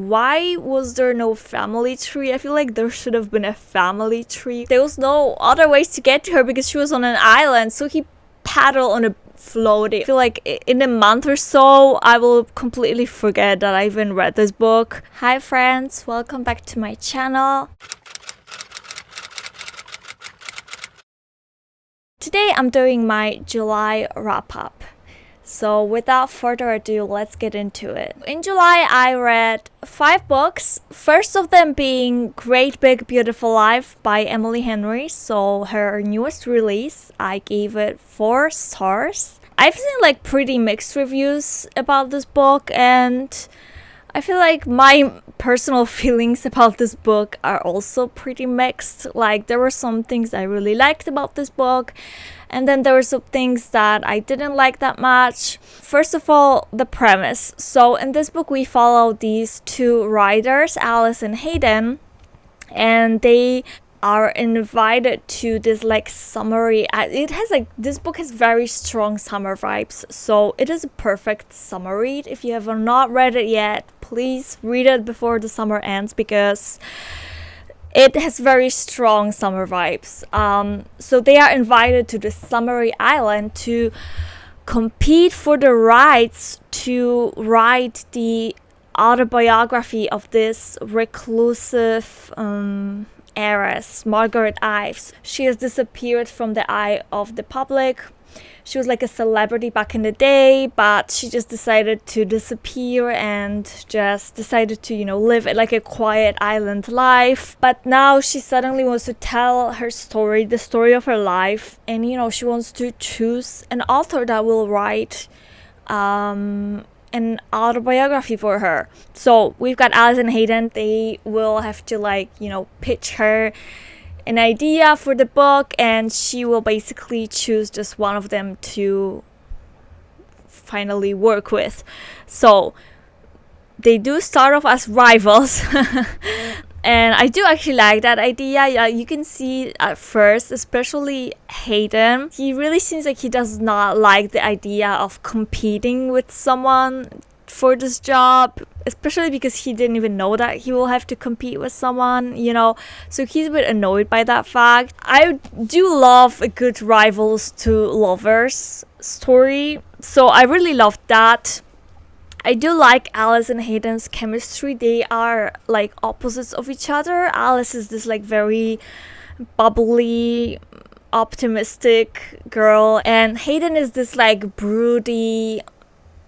why was there no family tree? I feel like there should have been a family tree. There was no other ways to get to her because she was on an island, so he paddled on a float. I feel like in a month or so I will completely forget that I even read this book. Hi friends, welcome back to my channel. Today I'm doing my July wrap-up. So without further ado, let's get into it. In July, I read 5 books. First of them being Great Big Beautiful Life by Emily Henry. So her newest release, I gave it 4 stars. I've seen like pretty mixed reviews about this book, and I feel like my personal feelings about this book are also pretty mixed. Like there were some things I really liked about this book, and then there were some things that I didn't like that much. First of all, the premise. So in this book we follow these 2 writers, Alice and Hayden, and they are invited to this like summery. This book has very strong summer vibes, so it is a perfect summer read. If you have not read it yet, please read it before the summer ends because it has very strong summer vibes. So they are invited to the summery island to compete for the rights to write the autobiography of this reclusive heiress, Margaret Ives. She has disappeared from the eye of the public. She was like a celebrity back in the day, but she just decided to disappear and just decided to, live like a quiet island life. But now she suddenly wants to tell her story, the story of her life, and she wants to choose an author that will write an autobiography for her. So we've got Alice and Hayden. They will have to pitch her an idea for the book, and she will basically choose just one of them to finally work with. So they do start off as rivals. And I do actually like that idea. Yeah, you can see at first, especially Hayden, he really seems like he does not like the idea of competing with someone for this job, especially because he didn't even know that he will have to compete with someone, so he's a bit annoyed by that fact. I do love a good rivals to lovers story, so I really loved that. I do like Alice and Hayden's chemistry. They are like opposites of each other. Alice is this like very bubbly, optimistic girl, and Hayden is this like broody,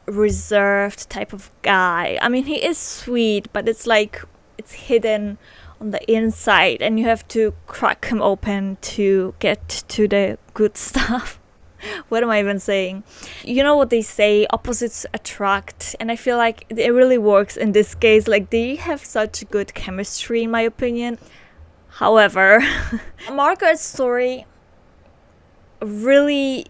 reserved type of guy. I mean, he is sweet, but it's like it's hidden on the inside, and you have to crack him open to get to the good stuff. What am I even saying? You know what they say, opposites attract, and I feel like it really works in this case. Like they have such good chemistry in my opinion. However, Margaret's story really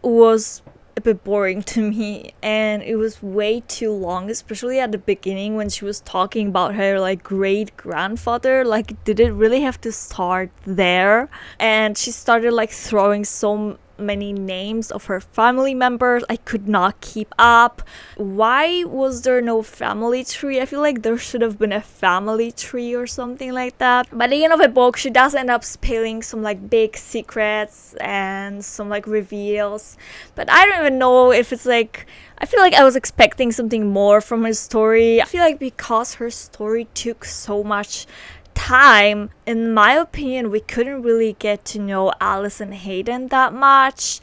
was a bit boring to me, and it was way too long, especially at the beginning when she was talking about her like great grandfather. Like, did it really have to start there? And she started like throwing so many names of her family members. I could not keep up. Why was there no family tree? I feel like there should have been a family tree or something like that. By the end of the book, she does end up spilling some like big secrets and some like reveals, but I don't even know if it's like, I feel like I was expecting something more from her story. I feel like because her story took so much time, in my opinion, we couldn't really get to know Alice and Hayden that much.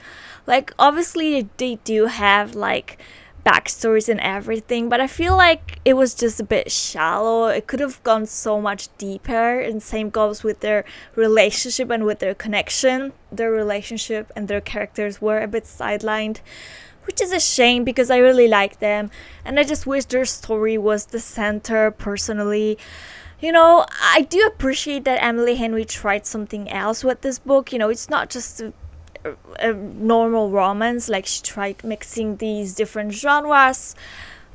Like, obviously they do have like backstories and everything, but I feel like it was just a bit shallow. It could have gone so much deeper, and same goes with their relationship and with their connection. Their relationship and their characters were a bit sidelined, which is a shame because I really like them, and I just wish their story was the center personally. I do appreciate that Emily Henry tried something else with this book. It's not just a normal romance. Like, she tried mixing these different genres,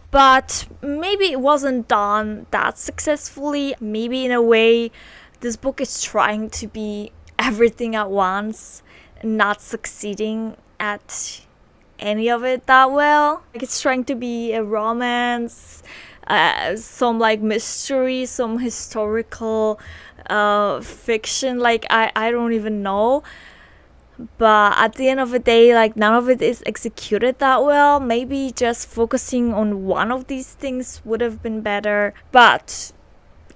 but maybe it wasn't done that successfully. Maybe in a way this book is trying to be everything at once, not succeeding at any of it that well. Like, it's trying to be a romance, some like mystery, some historical fiction. Like I don't even know. But at the end of the day, like none of it is executed that well. Maybe just focusing on one of these things would have been better. But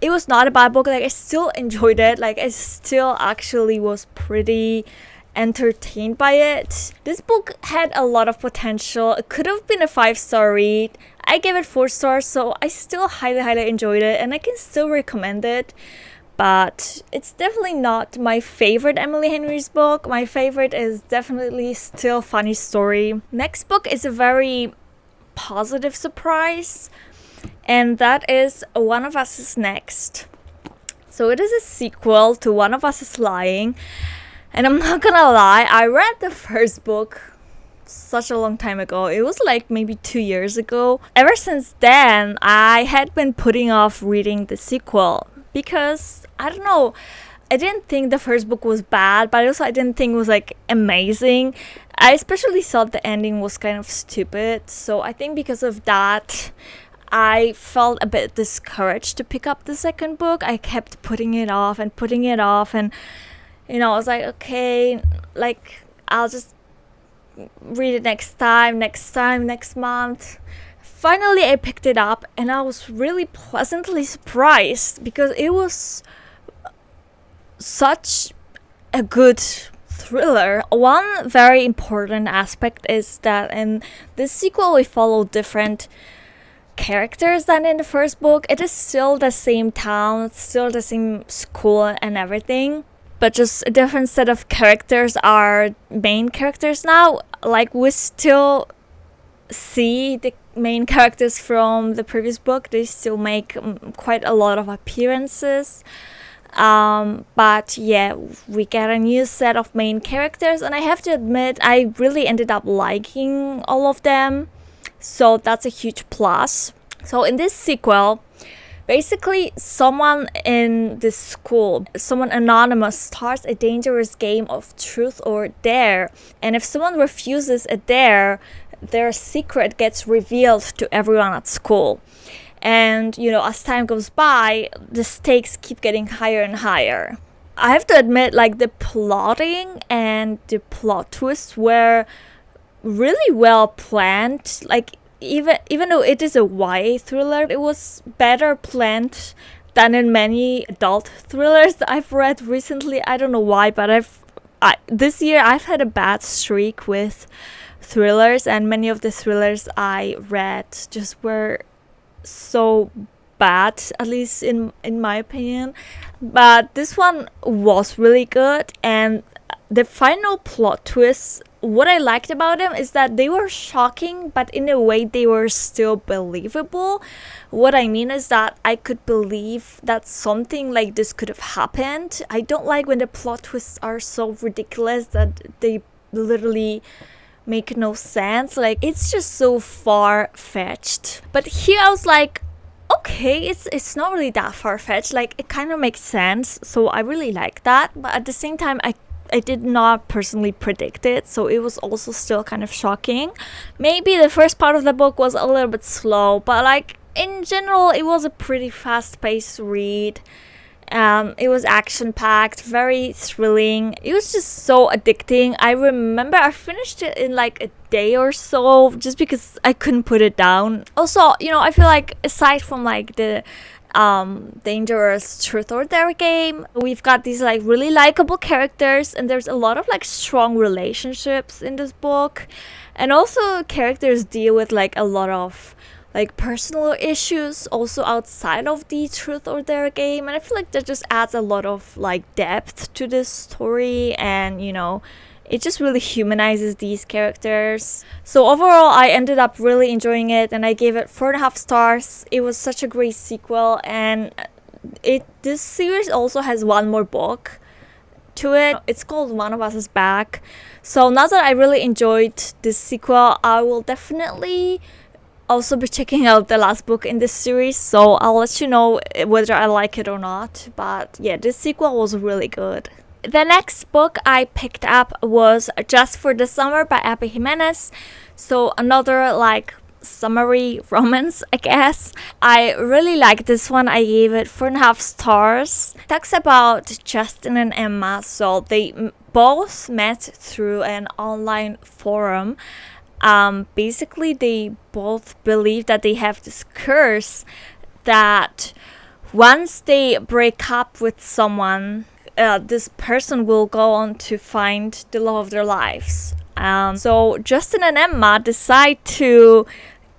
it was not a bad book. Like I still enjoyed it. Like I still actually was pretty entertained by it. This book had a lot of potential. It could have been a 5-star read. I gave it 4 stars, so I still highly enjoyed it, and I can still recommend it. But it's definitely not my favorite Emily Henry's book. My favorite is definitely still Funny Story. Next book is a very positive surprise, and that is One of Us is Next. So it is a sequel to One of Us is Lying, and I'm not gonna lie, I read the first book such a long time ago. It was like maybe 2 years ago. Ever since then, I had been putting off reading the sequel because I don't know, I didn't think the first book was bad, but also I didn't think it was like amazing. I especially thought the ending was kind of stupid, so I think because of that I felt a bit discouraged to pick up the second book. I kept putting it off, and I was like, okay, like I'll just read it next month. Finally I picked it up, and I was really pleasantly surprised because it was such a good thriller. One very important aspect is that in this sequel we follow different characters than in the first book. It is still the same town, it's still the same school and everything, but just a different set of characters are main characters now. Like we still see the main characters from the previous book. They still make quite a lot of appearances, but yeah, we get a new set of main characters, and I have to admit I really ended up liking all of them, so that's a huge plus. So in this sequel, basically someone in this school, someone anonymous, starts a dangerous game of truth or dare, and if someone refuses a dare, their secret gets revealed to everyone at school. And as time goes by, the stakes keep getting higher and higher. I have to admit, like, the plotting and the plot twists were really well planned. Like, even though it is a YA thriller, it was better planned than in many adult thrillers that I've read recently. I don't know why, but this year I've had a bad streak with thrillers, and many of the thrillers I read just were so bad, at least in my opinion. But this one was really good, and the final plot twists, what I liked about them is that they were shocking, but in a way they were still believable. What I mean is that I could believe that something like this could have happened. I don't like when the plot twists are so ridiculous that they literally make no sense. Like, it's just so far-fetched. But here I was like, okay, it's not really that far-fetched. Like, it kind of makes sense, so I really like that. But at the same time, I did not personally predict it, so it was also still kind of shocking. Maybe the first part of the book was a little bit slow, but like in general it was a pretty fast-paced read. It was action-packed, very thrilling. It was just so addicting. I remember I finished it in like a day or so just because I couldn't put it down. Also, I feel like aside from like the dangerous truth or dare game, we've got these like really likable characters, and there's a lot of like strong relationships in this book, and also characters deal with like a lot of like personal issues also outside of the truth or dare game, and I feel like that just adds a lot of like depth to this story, and it just really humanizes these characters. So overall, I ended up really enjoying it, and I gave it 4.5 stars. It was such a great sequel, and this series also has one more book to it. It's called One of Us is Back. So now that I really enjoyed this sequel, I will definitely also be checking out the last book in this series, so I'll let you know whether I like it or not. But yeah, this sequel was really good. The next book I picked up was Just for the Summer by Jimenez. So another like summary romance, I guess. I really like this one. I gave it 4.5 stars. It talks about Justin and Emma. So they both met through an online forum. Basically, they both believe that they have this curse that once they break up with someone, this person will go on to find the love of their lives. So Justin and Emma decide to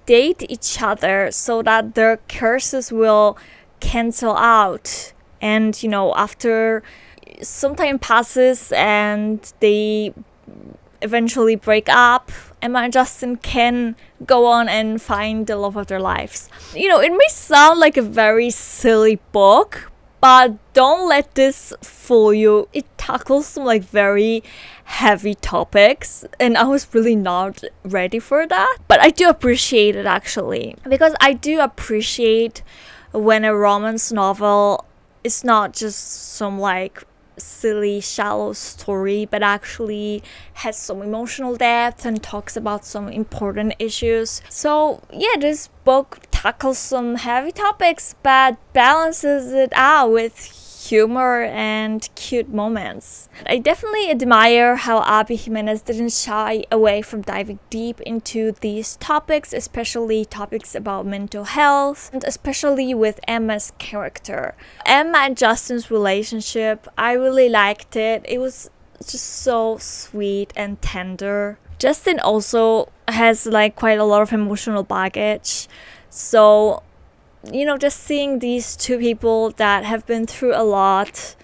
date each other so that their curses will cancel out. And, after some time passes and they eventually break up, Emma and Justin can go on and find the love of their lives. It may sound like a very silly book, but don't let this fool you. It tackles some very heavy topics, and I was really not ready for that. But I do appreciate it, actually, because I do appreciate when a romance novel is not just some silly, shallow story, but actually has some emotional depth and talks about some important issues. So yeah, this book tackles some heavy topics but balances it out with humor and cute moments. I definitely admire how Abby Jimenez didn't shy away from diving deep into these topics, especially topics about mental health, and especially with Emma's character. Emma and Justin's relationship, I really liked it. It was just so sweet and tender. Justin also has quite a lot of emotional baggage, so just seeing these two people that have been through a lot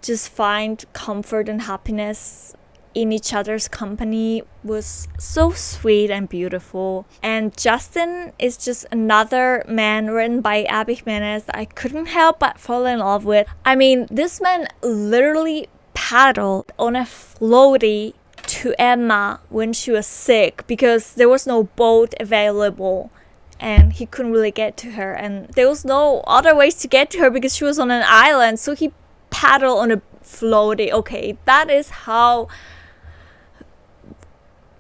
just find comfort and happiness in each other's company was so sweet and beautiful. And Justin is just another man written by Abby Jimenez that I couldn't help but fall in love with. I mean, this man literally paddled on a floaty to Emma when she was sick because there was no boat available. And he couldn't really get to her, and there was no other ways to get to her because she was on an island, so he paddled on a floaty. Okay, that is how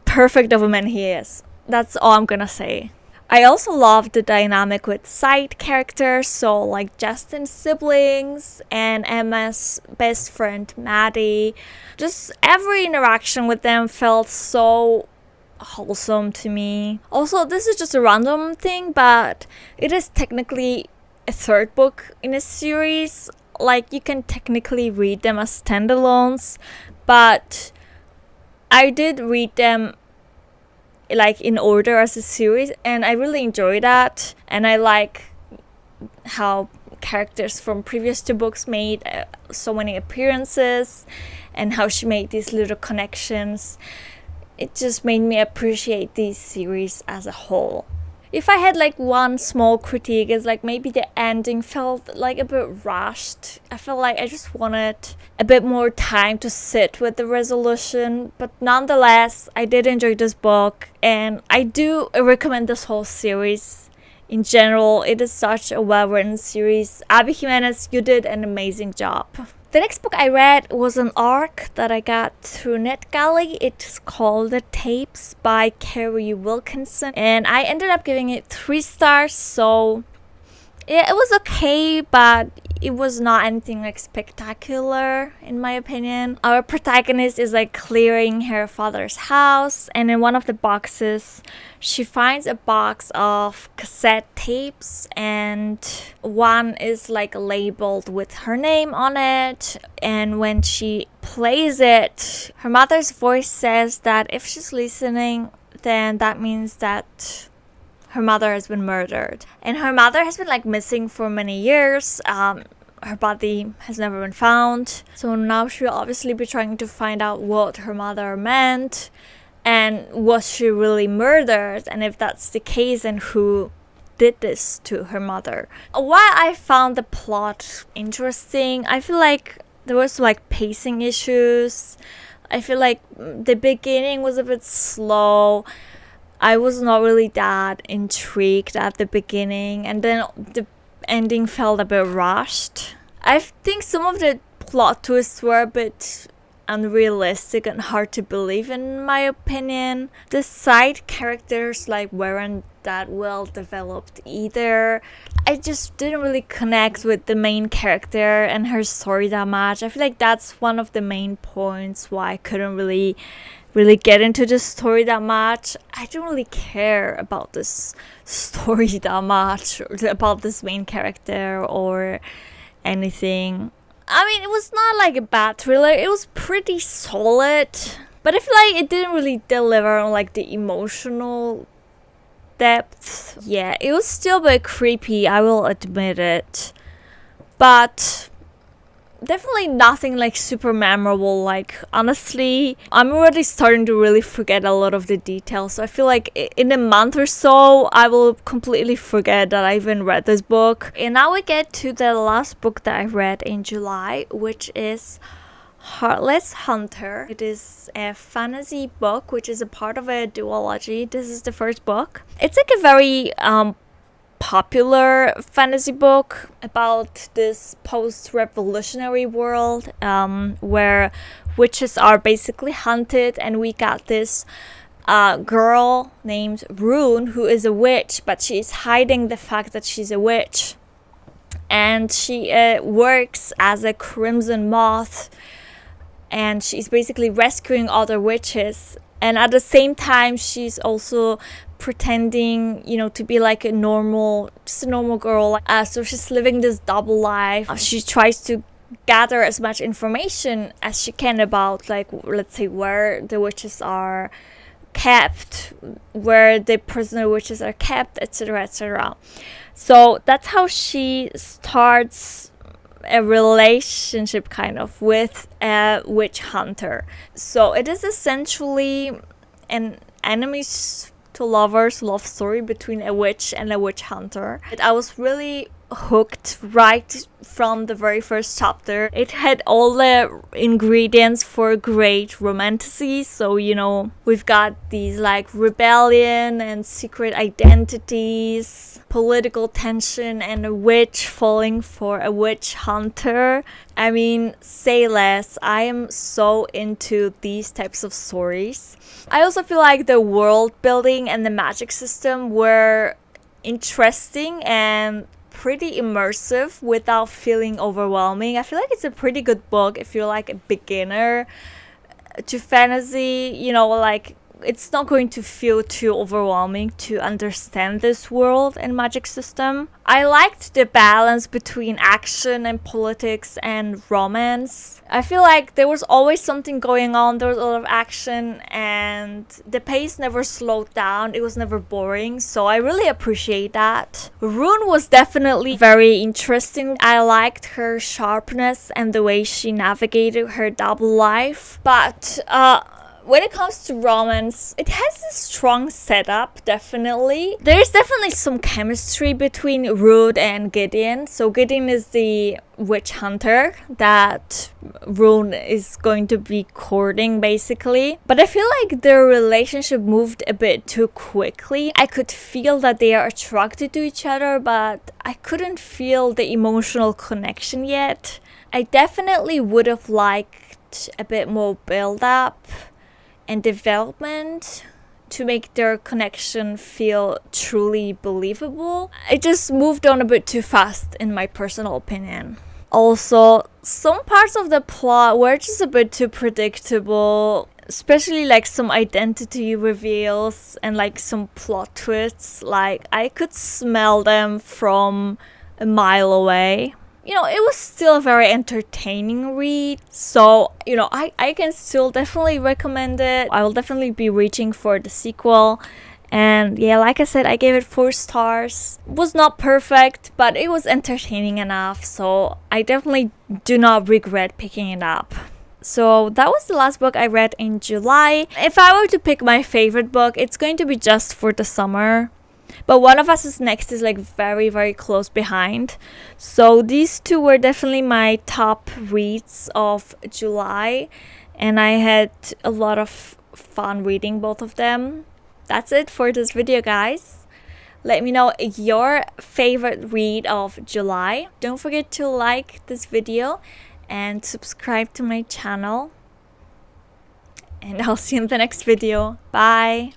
perfect of a man he is. That's all I'm gonna say. I also love the dynamic with side characters, so Justin's siblings and Emma's best friend Maddie. Just every interaction with them felt so wholesome to me. Also, this is just a random thing, but it is technically a third book in a series. You can technically read them as standalones, but I did read them in order as a series, and I really enjoy that. And I like how characters from previous two books made so many appearances, and how she made these little connections. It just made me appreciate this series as a whole. If I had one small critique, is maybe the ending felt a bit rushed. I felt I just wanted a bit more time to sit with the resolution, but nonetheless, I did enjoy this book, and I do recommend this whole series. In general, it is such a well-written series. Abby Jimenez, you did an amazing job. The next book I read was an ARC that I got through NetGalley. It's called The Tapes by Kerry Wilkinson, and I ended up giving it 3 stars. So yeah, it was okay, but it was not anything spectacular in my opinion. Our protagonist is clearing her father's house, and in one of the boxes she finds a box of cassette tapes, and one is labeled with her name on it. And when she plays it, her mother's voice says that if she's listening, then that means that her mother has been murdered. And her mother has been missing for many years. Her body has never been found. So now she'll obviously be trying to find out what her mother meant, and was she really murdered, and if that's the case, then who did this to her mother. While I found the plot interesting, I feel there was pacing issues. I feel the beginning was a bit slow. I was not really that intrigued at the beginning, and then the ending felt a bit rushed. I think some of the plot twists were a bit unrealistic and hard to believe in my opinion. The side characters like weren't that well developed either. I just didn't really connect with the main character and her story that much. I feel like that's one of the main points why I couldn't really get into the story that much. I don't really care about this story that much, about this main character or anything. I mean, it was not like a bad thriller. It was pretty solid, but I feel like it didn't really deliver on like the emotional depth. Yeah, it was still a bit creepy, I will admit it, but definitely nothing like super memorable. Like honestly, I'm already starting to really forget a lot of the details, so I feel like in a month or so I will completely forget that I even read this book. And now we get to the last book that I read in July, which is Heartless Hunter. It is a fantasy book which is a part of a duology. This is the first book. It's like a very popular fantasy book about this post-revolutionary world where witches are basically hunted, and we got this girl named Rune who is a witch, but she's hiding the fact that she's a witch, and she works as a crimson moth, and she's basically rescuing other witches, and at the same time she's also pretending, you know, to be like a normal girl. So she's living this double life. She tries to gather as much information as she can about, like, let's say where the witches are kept, where the prisoner witches are kept, etc., etc. So that's how she starts a relationship kind of with a witch hunter. So it is essentially an enemies to lovers love story between a witch and a witch hunter. I was really hooked right from the very first chapter. It had all the ingredients for great romantasy. So, you know, we've got these like rebellion and secret identities, political tension, and a witch falling for a witch hunter. I mean, say less. I am so into these types of stories. I also feel like the world building and the magic system were interesting and pretty immersive without feeling overwhelming. I feel like it's a pretty good book if you're like a beginner to fantasy, you know, like it's not going to feel too overwhelming to understand this world and magic system. I liked the balance between action and politics and romance. I feel like there was always something going on. There was a lot of action and the pace never slowed down. It was never boring. So I really appreciate that. Rune was definitely very interesting. I liked her sharpness and the way she navigated her double life. But when it comes to romance, it has a strong setup, definitely. There's definitely some chemistry between Rune and Gideon. So Gideon is the witch hunter that Rune is going to be courting, basically. But I feel like their relationship moved a bit too quickly. I could feel that they are attracted to each other, but I couldn't feel the emotional connection yet. I definitely would have liked a bit more build-up and development to make their connection feel truly believable. It just moved on a bit too fast in my personal opinion. Also, some parts of the plot were just a bit too predictable, especially like some identity reveals and like some plot twists. Like I could smell them from a mile away. You know, it was still a very entertaining read. So, you know, I can still definitely recommend it. I will definitely be reaching for the sequel. And yeah, like I said, I gave it 4 stars. It was not perfect, but it was entertaining enough. So I definitely do not regret picking it up. So that was the last book I read in July. If I were to pick my favorite book, it's going to be Just for the Summer. But One of Us is Next is like very, very close behind. So these two were definitely my top reads of July. And I had a lot of fun reading both of them. That's it for this video, guys. Let me know your favorite read of July. Don't forget to like this video and subscribe to my channel. and I'll see you in the next video. Bye!